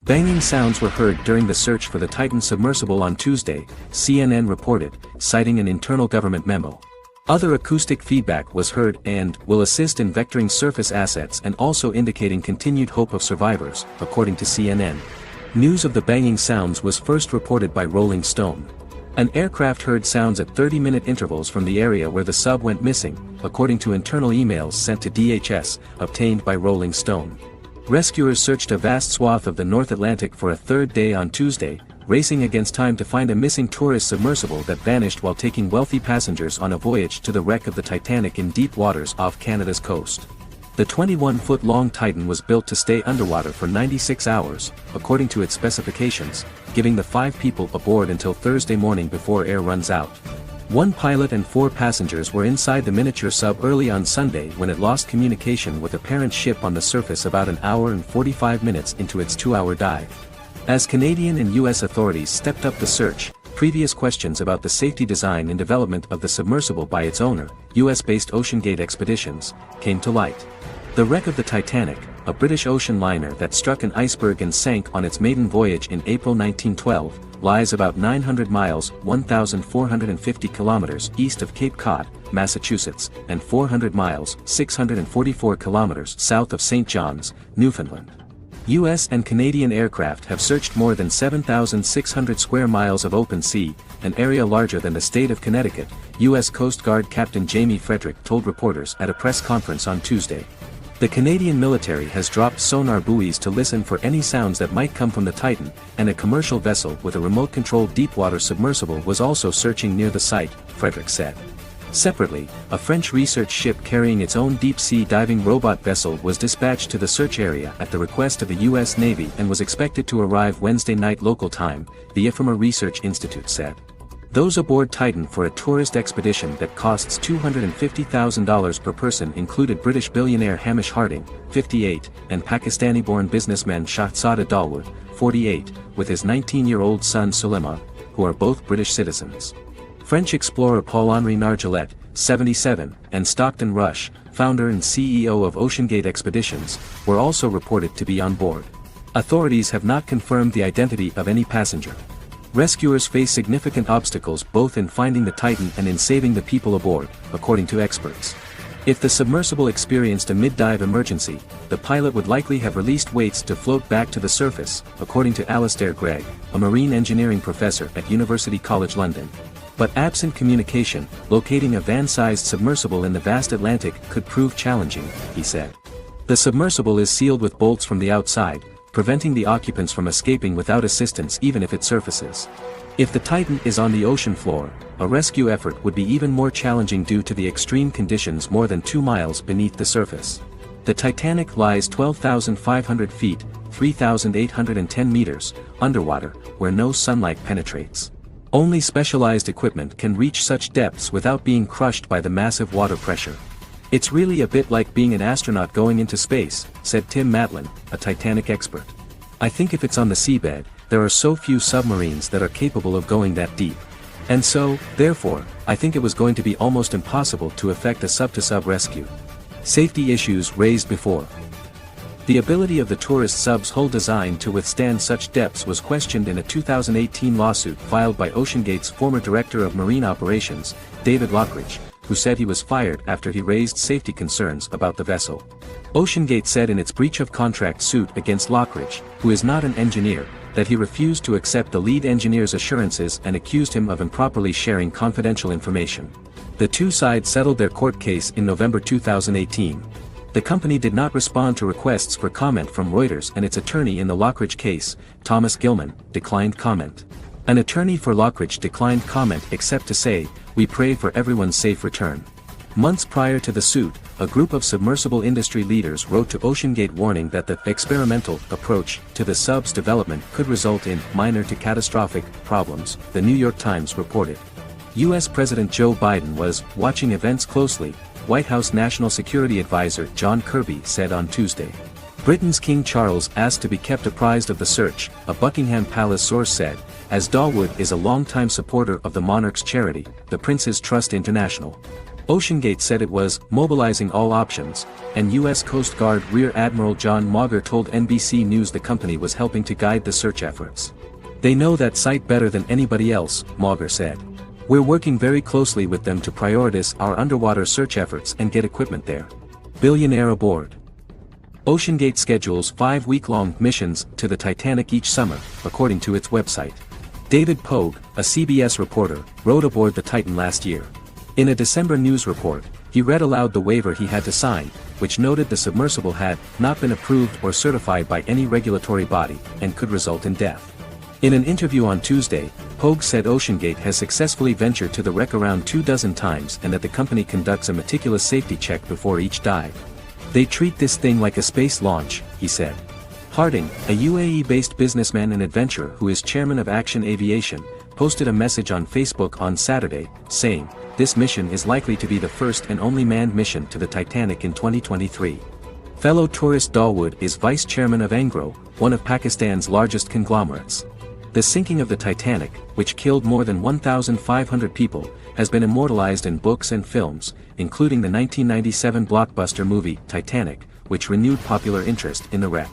Banging sounds were heard during the search for the Titan submersible on Tuesday, CNN reported, citing an internal government memo. Other acoustic feedback was heard and will assist in vectoring surface assets and also indicating continued hope of survivors, according to CNN. News of the banging sounds was first reported by Rolling Stone. An aircraft heard sounds at 30-minute intervals from the area where the sub went missing, according to internal emails sent to DHS, obtained by Rolling Stone. Rescuers searched a vast swath of the North Atlantic for a third day on Tuesday, racing against time to find a missing tourist submersible that vanished while taking wealthy passengers on a voyage to the wreck of the Titanic in deep waters off Canada's coast. The 21-foot-long Titan was built to stay underwater for 96 hours, according to its specifications, giving the 5 people aboard until Thursday morning before air runs out. 1 pilot and 4 passengers were inside the miniature sub early on Sunday when it lost communication with a parent ship on the surface about an hour and 45 minutes into its 2-hour dive. As Canadian and U.S. authorities stepped up the search, previous questions about the safety design and development of the submersible by its owner, U.S.-based OceanGate Expeditions, came to light. The wreck of the Titanic, a British ocean liner that struck an iceberg and sank on its maiden voyage in April 1912, lies about 900 miles (1,450 kilometers) east of Cape Cod, Massachusetts, and 400 miles (644 kilometers) south of St. John's, Newfoundland. U.S. and Canadian aircraft have searched more than 7,600 square miles of open sea, an area larger than the state of Connecticut, U.S. Coast Guard Captain Jamie Frederick told reporters at a press conference on Tuesday. The Canadian military has dropped sonar buoys to listen for any sounds that might come from the Titan, and a commercial vessel with a remote-controlled deepwater submersible was also searching near the site, Frederick said. Separately, a French research ship carrying its own deep-sea diving robot vessel was dispatched to the search area at the request of the U.S. Navy and was expected to arrive Wednesday night local time, the IFMA Research Institute said. Those aboard Titan for a tourist expedition that costs $250,000 per person included British billionaire Hamish Harding, 58, and Pakistani-born businessman Shahzada Dawood, 48, with his 19-year-old son Suleyman, who are both British citizens. French explorer Paul-Henri Nargeolet, 77, and Stockton Rush, founder and CEO of OceanGate Expeditions, were also reported to be on board. Authorities have not confirmed the identity of any passenger. Rescuers face significant obstacles both in finding the Titan and in saving the people aboard, according to experts. If the submersible experienced a mid-dive emergency, the pilot would likely have released weights to float back to the surface, according to Alastair Gregg, a marine engineering professor at University College London. But absent communication, locating a van-sized submersible in the vast Atlantic could prove challenging, he said. The submersible is sealed with bolts from the outside, preventing the occupants from escaping without assistance even if it surfaces. If the Titan is on the ocean floor, a rescue effort would be even more challenging due to the extreme conditions more than 2 miles beneath the surface. The Titanic lies 12,500 feet, 3,810 meters, underwater, where no sunlight penetrates. Only specialized equipment can reach such depths without being crushed by the massive water pressure. It's really a bit like being an astronaut going into space, said Tim Matlin, a Titanic expert. I think if it's on the seabed, there are so few submarines that are capable of going that deep. And so, therefore, I think it was going to be almost impossible to effect a sub-to-sub rescue. Safety issues raised before. The ability of the tourist sub's hull design to withstand such depths was questioned in a 2018 lawsuit filed by OceanGate's former director of marine operations, David Lockridge, who said he was fired after he raised safety concerns about the vessel. OceanGate said in its breach of contract suit against Lockridge, who is not an engineer, that he refused to accept the lead engineer's assurances and accused him of improperly sharing confidential information. The two sides settled their court case in November 2018. The company did not respond to requests for comment from Reuters, and its attorney in the Lockridge case, Thomas Gilman, declined comment. An attorney for Lockridge declined comment except to say, "We pray for everyone's safe return." Months prior to the suit, a group of submersible industry leaders wrote to OceanGate warning that the experimental approach to the sub's development could result in minor to catastrophic problems, the New York Times reported. U.S. President Joe Biden was watching events closely, White House National Security Advisor John Kirby said on Tuesday. Britain's King Charles asked to be kept apprised of the search, a Buckingham Palace source said, as Dawood is a longtime supporter of the monarch's charity, the Prince's Trust International. OceanGate said it was mobilizing all options, and U.S. Coast Guard Rear Admiral John Mauger told NBC News the company was helping to guide the search efforts. "They know that site better than anybody else," Mauger said. "We're working very closely with them to prioritize our underwater search efforts and get equipment there." Billionaire aboard. OceanGate schedules 5-week-long missions to the Titanic each summer, according to its website. David Pogue, a CBS reporter, rode aboard the Titan last year. In a December news report, he read aloud the waiver he had to sign, which noted the submersible had not been approved or certified by any regulatory body, and could result in death. In an interview on Tuesday, Pogue said OceanGate has successfully ventured to the wreck around 24 times and that the company conducts a meticulous safety check before each dive. "They treat this thing like a space launch," he said. Harding, a UAE-based businessman and adventurer who is chairman of Action Aviation, posted a message on Facebook on Saturday, saying, "This mission is likely to be the first and only manned mission to the Titanic in 2023. Fellow tourist Dawood is vice chairman of Engro, one of Pakistan's largest conglomerates. The sinking of the Titanic, which killed more than 1,500 people, has been immortalized in books and films, including the 1997 blockbuster movie Titanic, which renewed popular interest in the wreck.